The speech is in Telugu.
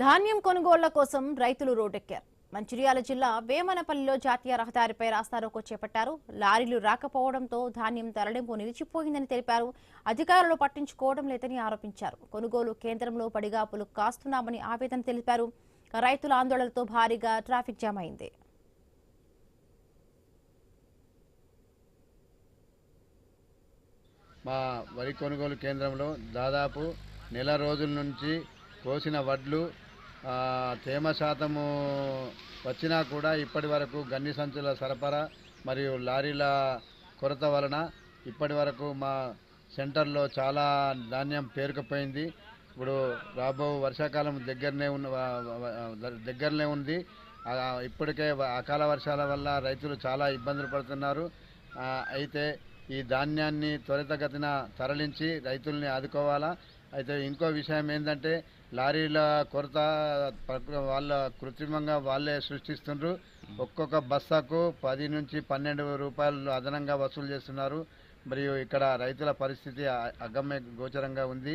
ధాన్యం కొనుగోళ్ల కోసం రైతులు రోడ్డెక్కారు. మంచిర్యాల జిల్లా వేమనపల్లిలో జాతీయ రహదారిపై రాస్తారోకో చేపట్టారు. లారీలు రాకపోవడంతో ధాన్యం తరలింపు నిలిచిపోయిందని తెలిపారు. అధికారులు పట్టించుకోవడం లేదని ఆరోపించారు. కొనుగోలు కేంద్రంలో పడిగాపులు కాస్తున్నామని ఆవేదన తెలిపారు. రైతుల ఆందోళనతో భారీగా ట్రాఫిక్ జామ్ అయింది. మా వరి కొనుగోలు కేంద్రంలో దాదాపు నెల రోజుల నుంచి కోసిన వడ్లు తేమ శాతము వచ్చినా కూడా ఇప్పటి వరకు గన్ని సంచుల సరఫరా మరియు లారీల కొరత వలన ఇప్పటి వరకు మా సెంటర్లో చాలా ధాన్యం పేరుకుపోయింది. ఇప్పుడు రాబో వర్షాకాలం దగ్గరనే ఉంది. ఇప్పటికే అకాల వర్షాల వల్ల రైతులు చాలా ఇబ్బందులు పడుతున్నారు. అయితే ఈ ధాన్యాన్ని త్వరితగతిన తరలించి రైతుల్ని ఆదుకోవాలా. అయితే ఇంకో విషయం ఏంటంటే లారీల కొరత వాళ్ళ కృత్రిమంగా వాళ్ళే సృష్టిస్తున్నారు. ఒక్కొక్క బస్తాకు 10 నుంచి 12 రూపాయలు అదనంగా వసూలు చేస్తున్నారు. మరియు ఇక్కడ రైతుల పరిస్థితి అగమ్య గోచరంగా ఉంది.